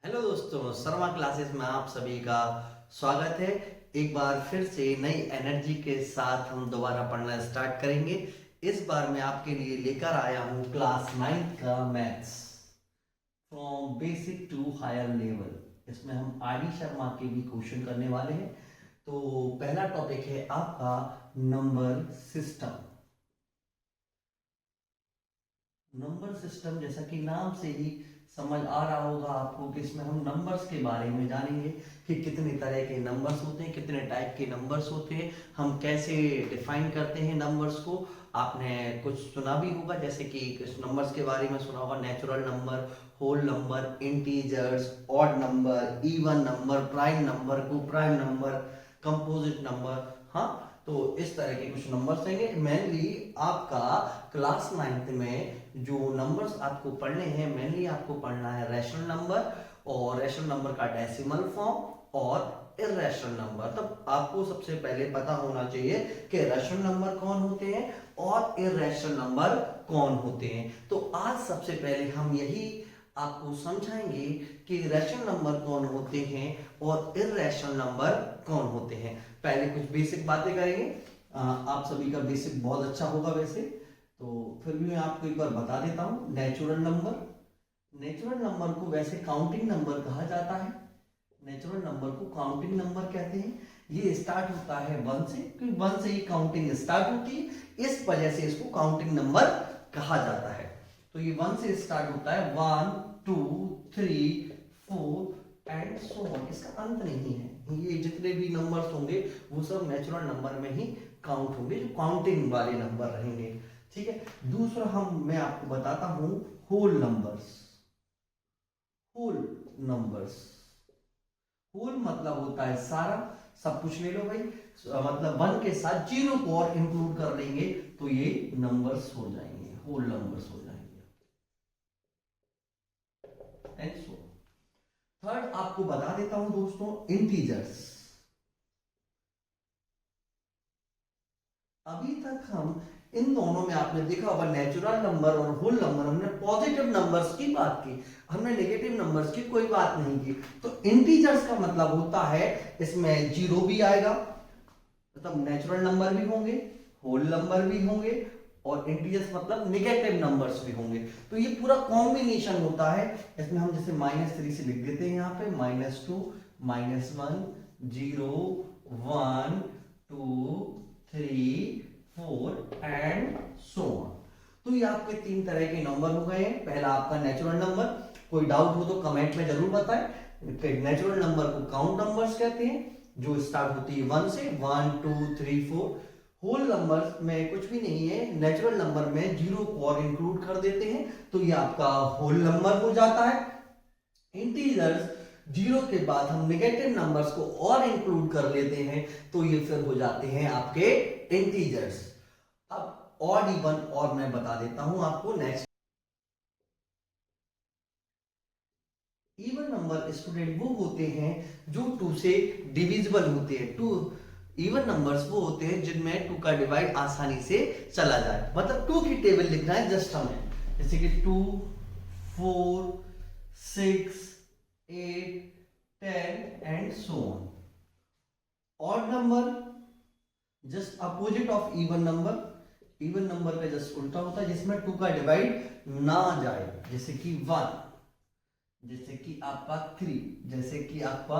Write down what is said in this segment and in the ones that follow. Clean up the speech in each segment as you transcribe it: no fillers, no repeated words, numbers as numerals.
Hello दोस्तों, Sharma classes में आप सभी का स्वागत है। एक बार फिर से नई एनर्जी के साथ हम दोबारा पढ़ना स्टार्ट करेंगे। इस बार मैं आपके लिए लेकर आया हूँ क्लास 9th का maths from basic to higher level. इसमें हम आर डी शर्मा के भी क्वेश्चन करने वाले हैं। तो पहला टॉपिक है आपका नंबर सिस्टम। नंबर सिस्टम जैसा कि नाम से ही समझ आ रहा होगा आपको कि इसमें हम नंबर्स के बारे में जानेंगे कि कितने तरह के नंबर्स होते हैं, कितने टाइप के नंबर्स होते हैं, हम कैसे डिफाइन करते हैं नंबर्स को। आपने कुछ सुना भी होगा, जैसे कि कुछ नंबर्स के बारे में सुना होगा, natural number, whole number, integers, odd number, even number, prime number, coprime number, composite number. हाँ, तो इस तरह के कुछ नंबर्स रहेंगे। मेनली आपका क्लास 9th में जो नंबर्स आपको पढ़ने हैं, मेनली आपको पढ़ना है रैशनल नंबर, और रैशनल नंबर का डेसिमल फॉर्म और इर्रेशनल नंबर। तब आपको सबसे पहले पता होना चाहिए कि रैशनल नंबर कौन होते हैं और इर्रेशनल नंबर कौन होते हैं। तो आज सबसे पहले हम यही आपको समझाएंगे कि रैशनल नंबर कौन होते हैं और इर्रेशनल नंबर कौन होते हैं। पहले कुछ बेसिक बातें करेंगे। आप सभी का बेसिक बहुत अच्छा होगा वैसे, तो फिर भी मैं आपको एक बार बता देता हूँ। नेचुरल नंबर को वैसे काउंटिंग नंबर कहा जाता है। नेचुरल नंबर को काउंटिंग नंबर कहते हैं। ये स्टार्ट होता है वन से, क्योंकि वन से ही काउंटिंग स्टार्ट होती है, इस वजह से इसको काउंटिंग नंबर कहा जाता है। तो ये वन से स्टार्ट होता है, 1 2 3 4 एंड सो ऑन। इसका अंत नहीं है। ये जितने भी नंबर्स होंगे वो सब नेचुरल नंबर में ही काउंट होंगे, जो काउंटिंग वाले नंबर रहेंगे। ठीक है। दूसरा मैं आपको बताता हूं whole numbers. Whole numbers, whole मतलब होता है सारा, सब कुछ ले लो भाई। मतलब वन के साथ जीरो को और इंक्लूड कर लेंगे तो ये नंबर्स हो जाएंगे, होल नंबर्स हो जाएंगे। एंड सो थर्ड आपको बता देता हूं दोस्तों, इंटीजर्स। अभी तक हम इन दोनों में आपने देखा होगा, नेचुरल नंबर और होल नंबर, हमने पॉजिटिव नंबर्स की बात की, हमने नेगेटिव नंबर्स की कोई बात नहीं की। तो इंटीजर्स का मतलब होता है इसमें जीरो भी आएगा, मतलब नेचुरल नंबर भी होंगे, होल नंबर भी होंगे, और इंटीजर्स मतलब नेगेटिव नंबर्स भी होंगे। तो ये पूरा कॉम्बिनेशन होता है। इसमें हम जैसे -3 से लिख देते हैं, यहाँ पे -2 -1 0 1 2 3 4 एंड सो ऑन। तो ये आपके तीन तरह के नंबर हो गए हैं। पहला आपका नेचुरल नंबर, कोई डाउट हो तो कमेंट में जरूर बताएं। नेचुरल नंबर को काउंट नंबर्स कहते हैं, जो स्टार्ट होती है 1 से, 1 2 3 4। होल नंबर में कुछ भी नहीं है, नेचुरल नंबर में जीरो को और इंक्लूड कर देते हैं तो ये आपका होल नंबर हो जाता है। इंटीजर्स, जीरो के बाद हम नेगेटिव नंबर्स को और इंक्लूड कर लेते हैं तो ये फिर हो जाते हैं आपके इंटीजर्स। अब ऑड इवन और मैं बता देता हूं आपको नेक्स्ट। इवन नंबर स्टूडेंट वो होते हैं जो टू से डिविजिबल होते हैं। टू इवन नंबर्स वो होते हैं जिनमें टू का डिवाइड आसानी से चला जाए। मतलब टू की टेबल लिखना है जस्ट हमें, जैसे कि 2 4 6 8 10 and so on. Odd number just opposite of even number, even number का जस्ट उल्टा होता है, जिसमें टू का डिवाइड ना जाए, जैसे कि 1, जैसे कि आपका 3, जैसे कि आपका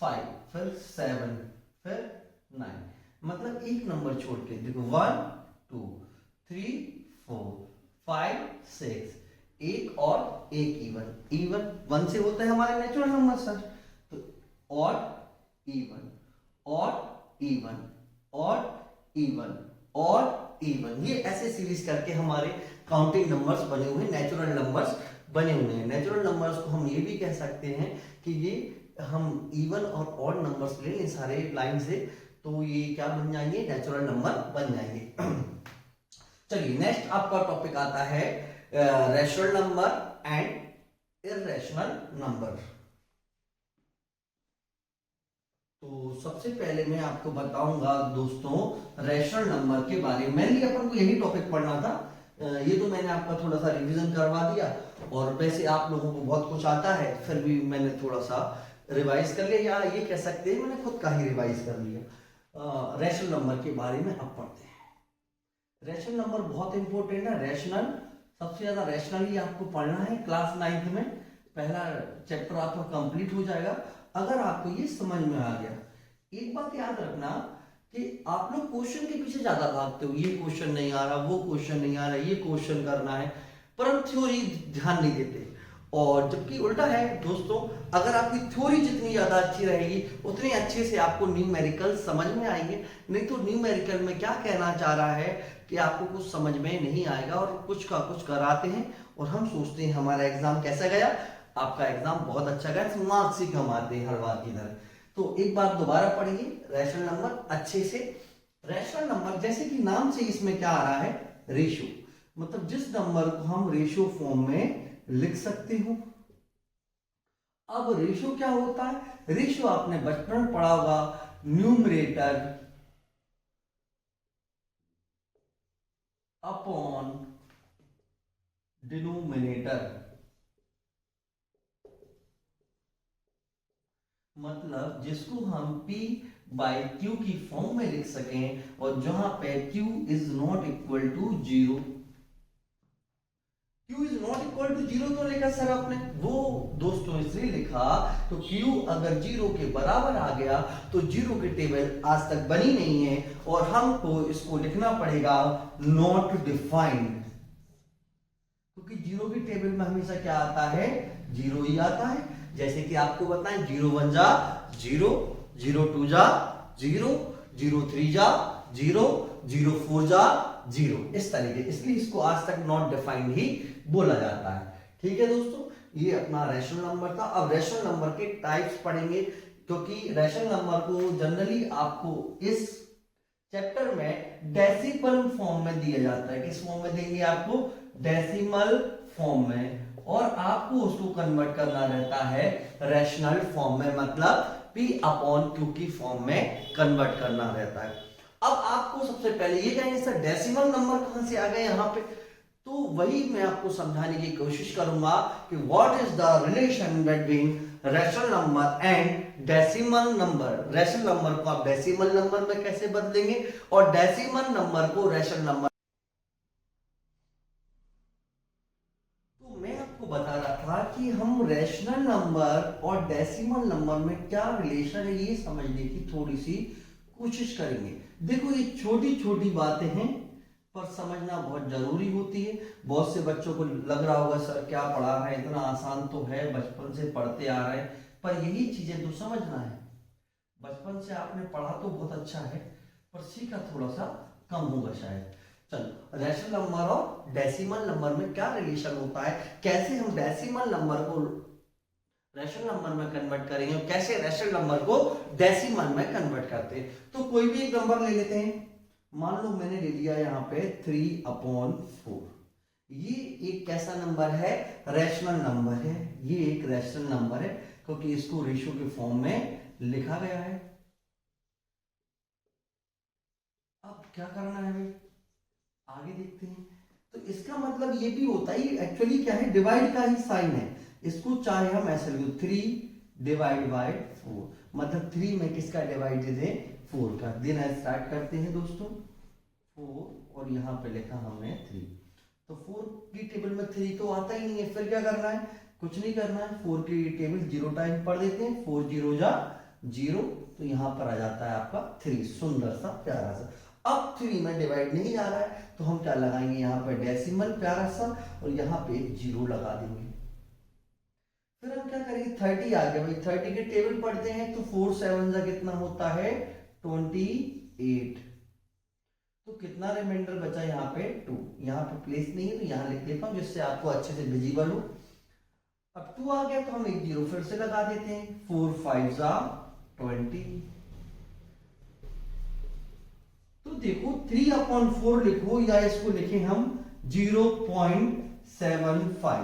5, फिर 7, फिर 9। मतलब एक नंबर छोड़ के देखो, 1 2 3 4 5 6, एक और एक इवन। इवन 1 से होता है हमारे नेचुरल नंबर सर। तो odd even, odd even, odd even, odd even, ये ऐसे सीरीज करके हमारे काउंटिंग नंबर्स बने हुए, नेचुरल नंबर्स बने हुए हैं। नेचुरल नंबर्स को हम ये भी कह सकते हैं कि ये हम इवन और ऑड नंबर्स ले लें सारे लाइन से तो ये क्या बन जाएंगे, नेचुरल नंबर बन जाएंगे। चलिए नेक्स्ट आपका टॉपिक आता है rational number and irrational number. तो सबसे पहले मैं आपको बताऊंगा दोस्तों रैशनल नंबर के बारे में। मेनली अपन को यही टॉपिक पढ़ना था, ये तो मैंने आपका थोड़ा सा रिवीजन करवा दिया, और वैसे आप लोगों को बहुत कुछ आता है, फिर भी मैंने थोड़ा सा रिवाइज कर लिया, या ये कह सकते हैं मैंने खुद का ही रिवाइज कर लिया। रैशनल नंबर के बारे में अब पढ़ते हैं। रैशनल नंबर बहुत इंपॉर्टेंट है। रैशनल, सबसे ज्यादा रैशनल ही आपको पढ़ना है। क्लास 9th में पहला चैप्टर आपका कंप्लीट हो जाएगा अगर आपको ये समझ में आ गया। एक बात याद रखना कि आप लोग क्वेश्चन के पीछे ज्यादा भागते हो, ये क्वेश्चन नहीं आ रहा, वो क्वेश्चन नहीं आ रहा, ये क्वेश्चन करना है, पर हम थ्योरी ध्यान नहीं देते। और जबकि उल्टा है दोस्तों, अगर आपकी थ्योरी जितनी ज्यादा अच्छी रहेगी उतनी अच्छे से आपको न्यूमेरिकल समझ में आएंगे। नहीं तो न्यूमेरिकल में क्या कहना चाह रहा है कि आपको कुछ समझ में नहीं आएगा, और कुछ का कुछ कराते हैं और हम सोचते हैं हमारा एग्जाम कैसा गया। आपका एग्जाम बहुत अच्छा गया, मार्क्स ही कम आते हैं हर बार की तरह। तो एक बार दोबारा पढ़िए रैशनल नंबर अच्छे से। रैशनल नंबर जैसे कि नाम से इसमें क्या आ रहा है, रेशियो, मतलब जिस नंबर को हम रेशियो फॉर्म में लिख सकते हो। अब रेशियो क्या होता है, रेशियो आपने बचपन में पढ़ा होगा, न्यूमरेटर अपॉन डिनोमिनेटर, मतलब जिसको हम P बाई Q की फॉर्म में लिख सकें, और जहां पे Q is not equal to 0। Q is not equal to 0 तो लिखा सर आपने, वो दोस्तों इसलिए लिखा तो Q अगर 0 के बराबर आ गया तो 0 की टेबल आज तक बनी नहीं है, और हमको इसको लिखना पड़ेगा नॉट डिफाइंड, क्योंकि 0 की टेबल में हमेशा क्या आता है, 0 ही आता है। जैसे कि आपको बताएं, 0 1 जा 0, 0 2 जा 0, 0 3 जा 0, 0 4 जा 0, इस तरीके, इसलिए इसको आज तक नॉट डिफाइंड ही बोला जाता है। ठीक है दोस्तों, ये अपना रैशनल नंबर था। अब रैशनल नंबर के टाइप्स पढ़ेंगे, क्योंकि रैशनल नंबर को जनरली आपको इस चैप्टर में डेसिमल फॉर्म में दिया जाता है। किस फॉर्म में देंगे आपको, डेसिमल फॉर्म में, और आपको उसको कन्वर्ट करना रहता है रैशनल फॉर्म में, मतलब P अपॉन Q की फॉर्म में कन्वर्ट करना रहता है। अब आपको सबसे पहले ये कहेंगे सर डेसिमल नंबर कहां से आ गए यहाँ पे, तो वही मैं आपको समझाने की कोशिश करूंगा कि what is the relation between rational number and decimal number. Rational number को आप डेसिमल नंबर में कैसे बदलेंगे, और डेसिमल नंबर को रैशनल नंबर। तो मैं आपको बता रहा था कि हम रैशनल नंबर और डेसिमल नंबर में क्या रिलेशन है ये समझने की थोड़ी सी कोशिश करेंगे। देखो ये छोटी छोटी बातें हैं, पर समझना बहुत जरूरी होती है। बहुत से बच्चों को लग रहा होगा सर क्या पढ़ा रहे हैं, इतना आसान तो है, बचपन से पढ़ते आ रहे हैं, पर यही चीजें तो समझना है। बचपन से आपने पढ़ा तो बहुत अच्छा है, पर सीखा थोड़ा सा कम होगा शायद। चलो, रैशनल नंबर और डेसिमल नंबर में क्या रिलेशन होता है, कैसे हम डेसिमल नंबर को रैशनल नंबर में कन्वर्ट करेंगे, और कैसे रैशनल नंबर को डेसिमल में कन्वर्ट करते हैं। तो कोई भी एक नंबर ले लेते हैं, मान लो मैंने ले लिया यहाँ पे 3/4। ये एक कैसा नंबर है, रैशनल नंबर है। ये एक रैशनल नंबर है क्योंकि इसको रेशियो के फॉर्म में लिखा गया है। अब क्या करना है भाई, आगे देखते हैं। तो इसका मतलब ये भी होता है, एक्चुअली क्या है, डिवाइड का ही साइन है। इसको चाहे हम ऐसे लिखो 3/4, मतलब 3 में किसका डिवाइड है, 4 का। देना स्टार्ट करते हैं दोस्तों, 4, और यहाँ पे लिखा हमने 3। तो 4 की टेबल में 3 तो आता ही नहीं है, फिर क्या करना है, कुछ नहीं करना है। 4 की टेबल 0 टाइम पढ़ देते हैं, 4 0 जा 0, तो यहाँ पर आ जाता है आपका 3, सुंदर सा प्यारा सा। अब 3 में डिवाइड नहीं आ रहा है, तो हम क्या लगाएंगे, यहाँ पे डेसिमल प्यारा सा, और यहाँ पे 0 लगा देंगे। फिर हम क्या करेंगे, 30 आ गया भाई, 30 के टेबल पढ़ते हैं, तो 4 7 जा कितना होता है, 28। तो कितना रिमाइंडर बचा यहाँ पे, 2। यहाँ पे प्लेस नहीं है तो यहाँ लिख देता हूँ जिससे आपको अच्छे से विजिबल हो। अब 2 आ गया तो हम एक 0 फिर से लगा देते हैं, 4 5 जा 20। तो देखो 3/4 लिखो या इसको लिखे हम 0.75,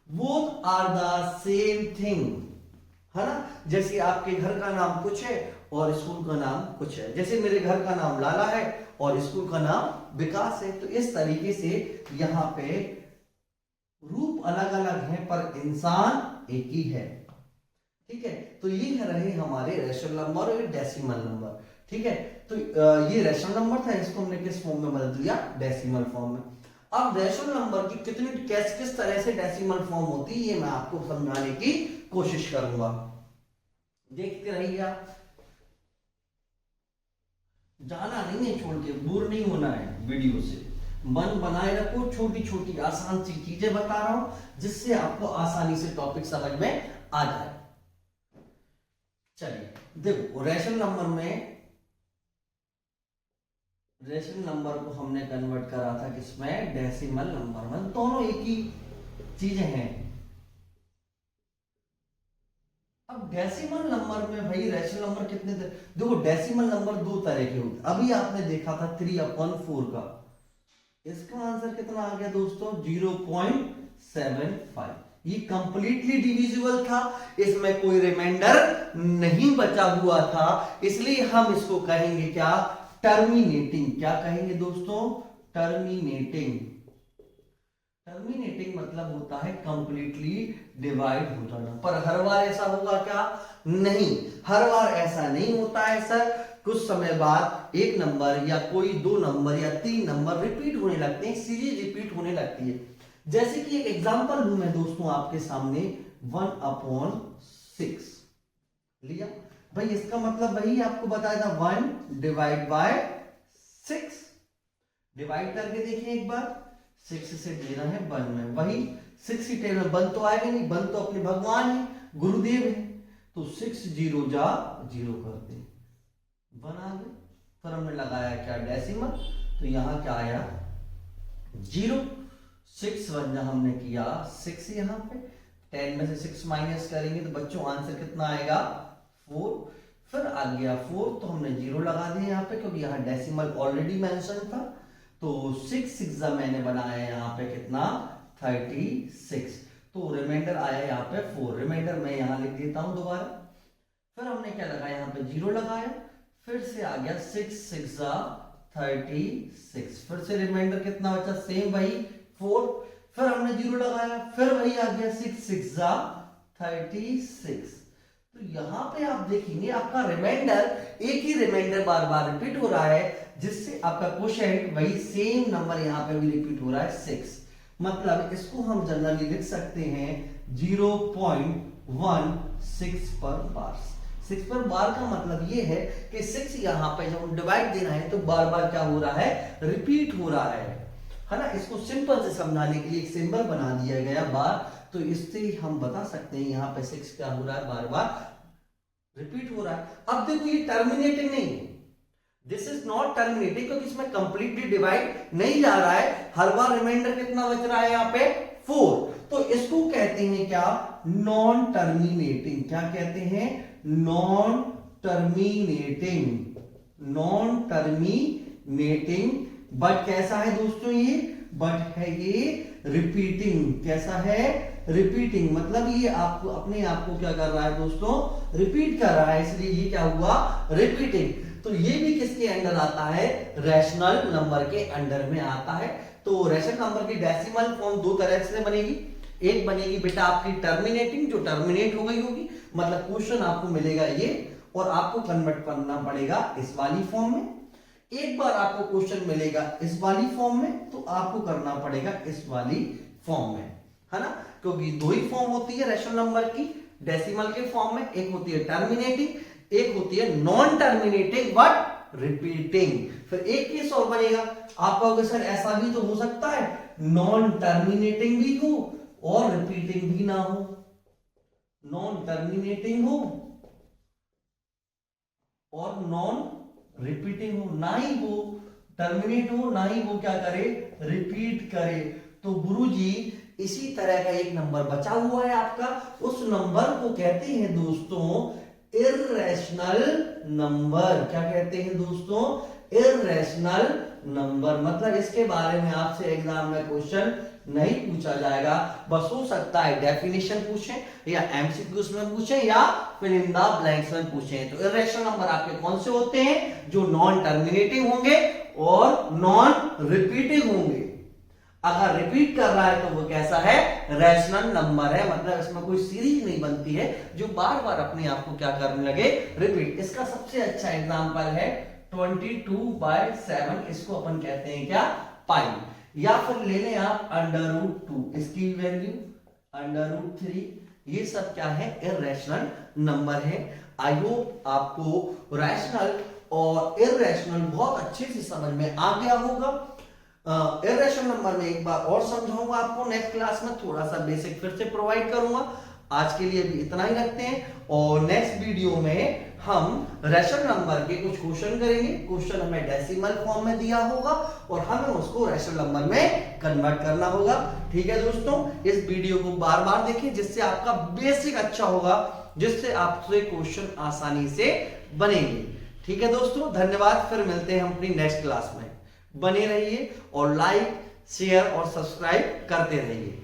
both are the same thing, है ना। जैसे आपके घर का नाम कुछ है और स्कूल का नाम कुछ है। जैसे मेरे घर का नाम लाला है और स्कूल का नाम विकास है। तो इस तरीके से यहाँ पे रूप अलग अलग हैं पर इंसान एक ही है। ठीक है, तो ये रहे हमारे रेशनल नंबर और डेसिमल नंबर। ठीक है, तो ये रेशनल नंबर था, इसको हमने किस फॉर्म में बदल दिया, डेसिमल फॉर्म में। अब रेशनल नंबर की किस तरह से डेसिमल फॉर्म होती है ये मैं आपको समझाने की कोशिश करूंगा। देखते रहिए आप, जाना नहीं है छोड़ के, बोर नहीं होना है वीडियो से, मन बनाए रखो। छोटी छोटी आसान सी चीजें बता रहा हूं जिससे आपको आसानी से टॉपिक समझ में आ जाए। चलिए देखो, रेशनल नंबर को हमने कन्वर्ट करा था किसमें, डेसिमल नंबर में। दोनों एक ही चीजें हैं। अब डेसिमल नंबर में भाई रेशनल नंबर कितने थे, देखो डेसिमल नंबर दो तरह के होते। अभी आपने देखा था 3/4 का, इसका आंसर कितना आ गया दोस्तों, 0.75। ये कंप्लीटली डिविजिबल था, इसमें कोई रिमाइंडर नहीं बचा हुआ था, इसलिए हम इसको कहेंगे क्या, टर्मिनेटिंग। क्या कहेंगे दोस्तों, टर्मिनेटिंग। टर्मिनेटिंग मतलब होता है कंप्लीटली डिवाइड हो जाना। पर हर बार ऐसा होगा क्या, नहीं, हर बार ऐसा नहीं होता है सर। कुछ समय बाद एक नंबर या कोई दो नंबर या तीन नंबर रिपीट होने लगते हैं, सीरीज रिपीट होने लगती है। जैसे कि एक एग्जांपल लूं मैं दोस्तों आपके सामने, 1/6 लिया भाई, इसका मतलब वही आपको बताया था, 1/6। डिवाइड करके देखिए एक बार, 6 से देना है 1 में, वही 6 की टेबल में 1 तो आएगा नहीं, 1 तो अपने भगवान है, गुरुदेव है, तो 6 0 जा 0 कर दे, 1 आ गए। फिर हमने लगाया क्या, डेसिमल, तो यहां क्या आया, 0। 6 1 हमने किया 6 यहाँ पे, 10 में से 6 माइनस करेंगे तो बच्चों आंसर कितना आएगा, 4। फिर आ गया 4, तो हमने 0 लगा दिया यहाँ पे, क्योंकि यहाँ डेसिमल ऑलरेडी मेंशन था। तो 6 6 मैंने बनाया यहाँ पे कितना, 36। तो रिमाइंडर आया यहाँ पे 4, रिमाइंडर मैं यहाँ लिख देता हूं दोबारा। फिर हमने क्या लगाया, यहाँ पे 0 लगाया, फिर से आ गया 6 6 36, फिर से रिमाइंडर कितना बचा, सेम वही 4। फिर हमने 0 लगाया, फिर वही आ गया 6 6 36। तो यहां पे आप देखेंगे आपका रिमाइंडर, एक ही रिमाइंडर बार बार रिपीट हो रहा है, जिससे आपका क्वोशिएंट वही सेम नंबर यहां पे भी रिपीट हो रहा है, 6। मतलब इसको हम जनरली लिख सकते हैं 0.16 पर बार। 6 पर बार का मतलब ये है कि 6 यहां पे जब डिवाइड देना है तो बार बार क्या हो रहा है, रिपीट हो रहा है ना। इसको सिंपल से समझाने के लिए एक सिंबल बना दिया गया बार, तो इससे हम बता सकते हैं यहाँ पे 6 क्या हो रहा है, बार बार रिपीट हो रहा है। अब देखो ये टर्मिनेटिंग नहीं है, दिस इज नॉट टर्मिनेटिंग, क्योंकि इसमें कंप्लीटली डिवाइड नहीं जा रहा है, हर बार रिमाइंडर कितना बच रहा है यहाँ पे, 4। तो इसको कहते हैं क्या, नॉन टर्मिनेटिंग। क्या कहते हैं, non terminating. Non terminating, but कैसा है दोस्तों ये, बट है ये रिपीटिंग। कैसा है, रिपीटिंग, मतलब ये आपको अपने आप को क्या कर रहा है दोस्तों, रिपीट कर रहा है, इसलिए ये क्या हुआ, रिपीटिंग। तो ये भी किसके अंडर आता है, रैशनल नंबर के अंडर में आता है। तो रैशनल नंबर की डेसिमल फॉर्म दो तरह से बनेगी, एक बनेगी बेटा आपकी टर्मिनेटिंग, जो टर्मिनेट हो गई होगी, मतलब क्वेश्चन आपको मिलेगा ये और आपको कन्वर्ट करना पड़ेगा इस वाली फॉर्म में। एक बार आपको क्वेश्चन मिलेगा इस वाली फॉर्म में, तो आपको करना पड़ेगा इस वाली फॉर्म में, है ना, क्योंकि दो ही फॉर्म होती है रैशनल नंबर की डेसिमल के फॉर्म में, एक होती है टर्मिनेटिंग, एक होती है नॉन टर्मिनेटिंग बट रिपीटिंग। फिर एक केस और बनेगा, आप कहोगे सर ऐसा भी तो हो सकता है नॉन टर्मिनेटिंग भी हो और रिपीटिंग भी ना हो, नॉन टर्मिनेटिंग हो और नॉन रिपीटिंग हो, ना ही वो टर्मिनेट हो ना ही वो क्या करे, रिपीट करे। तो गुरुजी इसी तरह का एक नंबर बचा हुआ है आपका, उस नंबर को कहते हैं दोस्तों इर्रेशनल नंबर। क्या कहते हैं दोस्तों, इर्रेशनल नंबर। मतलब इसके बारे में आपसे एग्जाम में क्वेश्चन नहीं पूछा जाएगा, बस हो सकता है डेफिनेशन पूछें या एमसीक्यूज में पूछें या फिर इन द ब्लैंक्स में पूछें। तो इर्रेशनल नंबर आपके कौन से होते हैं, जो नॉन टर्मिनेटिंग होंगे और नॉन रिपीटिंग होंगे। अगर रिपीट कर रहा है तो वो कैसा है, रैशनल नंबर है, मतलब इसमें कोई सीरीज नहीं बनती है जो बार बार अपने आप को क्या करने लगे, रिपीट। इसका सबसे अच्छा एग्जांपल है 22/7, इसको अपन कहते हैं क्या, पाई। या फिर ले लें आप √2, इसकी वैल्यू √3, ये सब क्या है, इररेशनल नंबर है। आई होप आपको रैशनल और इररेशनल बहुत अच्छे से समझ में आ गया होगा। इररेशनल नंबर में एक बार और समझाऊंगा आपको नेक्स्ट क्लास में, थोड़ा सा बेसिक फिर से प्रोवाइड करूंगा। आज के लिए अभी इतना ही रखते हैं, और नेक्स्ट वीडियो में हम रैशनल नंबर के कुछ क्वेश्चन करेंगे। क्वेश्चन हमें डेसिमल फॉर्म में दिया होगा और हमें उसको रैशनल नंबर में कन्वर्ट करना होगा। ठीक है दोस्तों, इस वीडियो को बार बार देखें जिससे आपका बेसिक अच्छा होगा, जिससे आपसे क्वेश्चन आसानी से बनेंगे। ठीक है दोस्तों, धन्यवाद। फिर मिलते हैं हम अपनी नेक्स्ट क्लास में। बने रहिए और लाइक, शेयर और सब्सक्राइब करते रहिए।